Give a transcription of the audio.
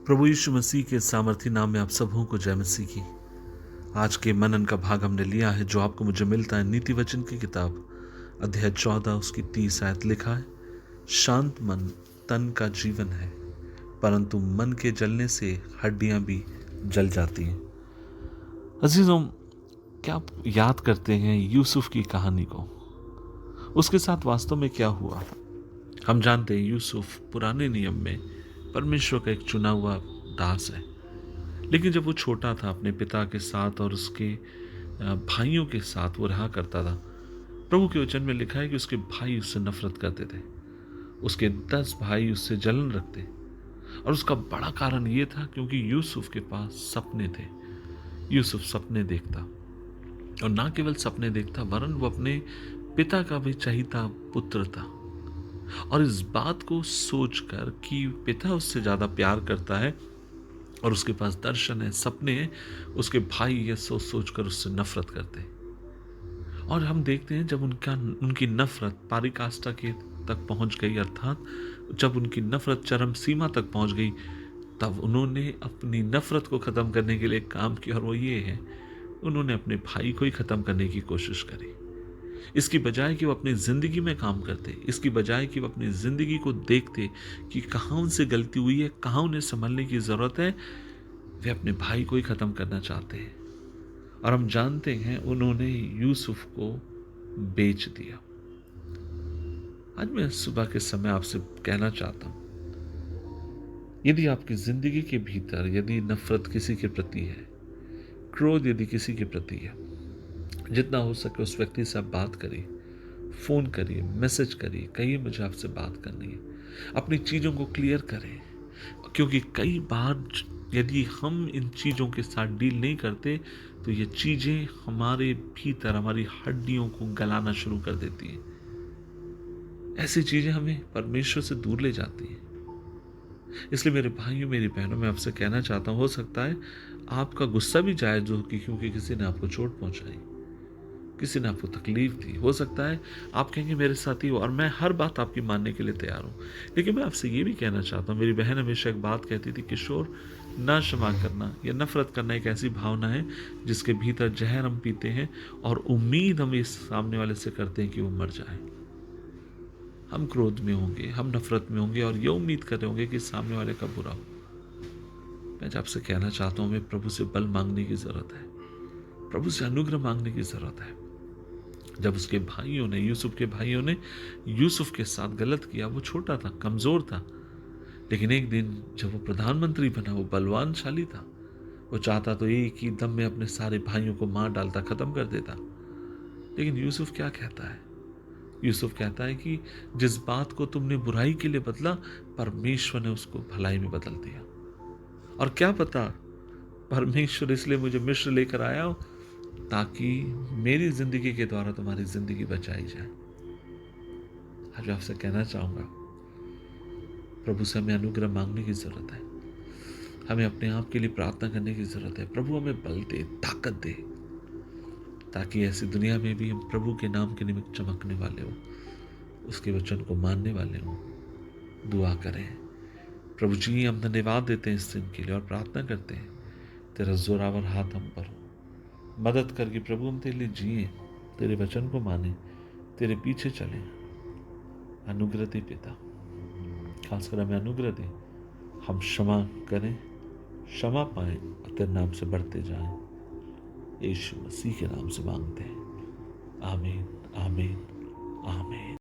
प्रभु यीशु मसीह के सामर्थी नाम में आप सबों को जय मसीह की। आज के मनन का भाग हमने लिया है जो आपको मुझे मिलता है नीति वचन की किताब अध्याय 14 उसकी 30 आयत लिखा है, शांत मन तन का जीवन है, परंतु मन के जलने से हड्डियां भी जल जाती हैं। अजीजों, क्या आप याद करते हैं यूसुफ की कहानी को? उसके साथ वास्तव में क्या हुआ? हम जानते हैं यूसुफ पुराने नियम में परमेश्वर का एक चुना हुआ दास है, लेकिन जब वो छोटा था अपने पिता के साथ और उसके भाइयों के साथ वो रहा करता था। प्रभु के वचन में लिखा है कि उसके भाई उससे नफरत करते थे, उसके 10 भाई उससे जलन रखते, और उसका बड़ा कारण ये था क्योंकि यूसुफ के पास सपने थे। यूसुफ सपने देखता, और ना केवल सपने देखता वरन वो अपने पिता का भी चहीता पुत्र था। और इस बात को सोचकर कि पिता उससे ज्यादा प्यार करता है और उसके पास दर्शन है, सपने हैं, उसके भाई ये सोच सोचकर उससे नफरत करते हैं। और हम देखते हैं जब उनकी नफरत पारिकाष्ठा के तक पहुंच गई, अर्थात जब उनकी नफरत चरम सीमा तक पहुंच गई, तब उन्होंने अपनी नफरत को खत्म करने के लिए काम किया, और वो ये है, उन्होंने अपने भाई को ही खत्म करने की कोशिश करी। इसकी बजाय कि वो अपनी जिंदगी में काम करते, इसकी बजाय कि वो अपनी जिंदगी को देखते कि कहाँ उनसे गलती हुई है, कहाँ उन्हें संभलने की जरूरत है, वे अपने भाई को ही खत्म करना चाहते हैं। और हम जानते हैं उन्होंने यूसुफ को बेच दिया। आज मैं सुबह के समय आपसे कहना चाहता हूं, यदि आपकी जिंदगी के भीतर यदि नफरत किसी के प्रति है, क्रोध यदि किसी के प्रति है, जितना हो सके उस व्यक्ति से आप बात करिए, फोन करिए, मैसेज करिए, कहिए मुझे आपसे बात करनी है, अपनी चीजों को क्लियर करें। क्योंकि कई बार यदि हम इन चीजों के साथ डील नहीं करते तो ये चीजें हमारे भीतर हमारी हड्डियों को गलाना शुरू कर देती हैं। ऐसी चीजें हमें परमेश्वर से दूर ले जाती हैं। इसलिए मेरे भाइयों मेरी बहनों, मैं आपसे कहना चाहता हूं, हो सकता है आपका गुस्सा भी जायज हो कि क्योंकि किसी ने आपको चोट पहुंचाई, किसी ने आपको तकलीफ दी। हो सकता है आप कहेंगे मेरे साथ ही हो, और मैं हर बात आपकी मानने के लिए तैयार हूं। लेकिन मैं आपसे ये भी कहना चाहता हूं, मेरी बहन हमेशा एक बात कहती थी, किशोर, ना क्षमा करना या नफरत करना एक ऐसी भावना है जिसके भीतर जहर हम पीते हैं, और उम्मीद हम इस सामने वाले से करते हैं कि वो मर जाए। हम क्रोध में होंगे, हम नफरत में होंगे, और ये उम्मीद कर रहे होंगे कि सामने वाले का बुरा हो। मैं आपसे कहना चाहता हूं, हमें प्रभु से बल मांगने की जरूरत है, प्रभु से अनुग्रह मांगने की जरूरत है। जब उसके भाइयों ने, यूसुफ के भाइयों ने यूसुफ के साथ गलत किया, वो छोटा था, कमजोर था, लेकिन एक दिन जब वो प्रधानमंत्री बना, वो बलवानशाली था, वो चाहता तो एक ही दम में अपने सारे भाइयों को मार डालता, खत्म कर देता। लेकिन यूसुफ क्या कहता है? यूसुफ कहता है कि जिस बात को तुमने बुराई के लिए बदला, परमेश्वर ने उसको भलाई में बदल दिया। और क्या पता, परमेश्वर इसलिए मुझे मिस्र लेकर आया हो ताकि मेरी जिंदगी के द्वारा तुम्हारी जिंदगी बचाई जाए। आज आपसे कहना चाहूंगा, प्रभु से हमें अनुग्रह मांगने की जरूरत है, हमें अपने आप के लिए प्रार्थना करने की जरूरत है। प्रभु हमें बल दे, ताकत दे, ताकि ऐसी दुनिया में भी हम प्रभु के नाम के निमित्त चमकने वाले हो, उसके वचन को मानने वाले हो। दुआ करें। प्रभु जी, हम धन्यवाद देते हैं इस दिन के लिए और प्रार्थना करते हैं तेरा जोरावर हाथ हम पर हो। मदद करके प्रभु हम तेरे लिए जिए, तेरे वचन को माने, तेरे पीछे चलें। अनुग्रह दे पिता, खासकर हमें अनुग्रह दे, हम क्षमा करें, क्षमा पाएं और तेरे नाम से बढ़ते जाएं। यीशु मसीह के नाम से मांगते हैं।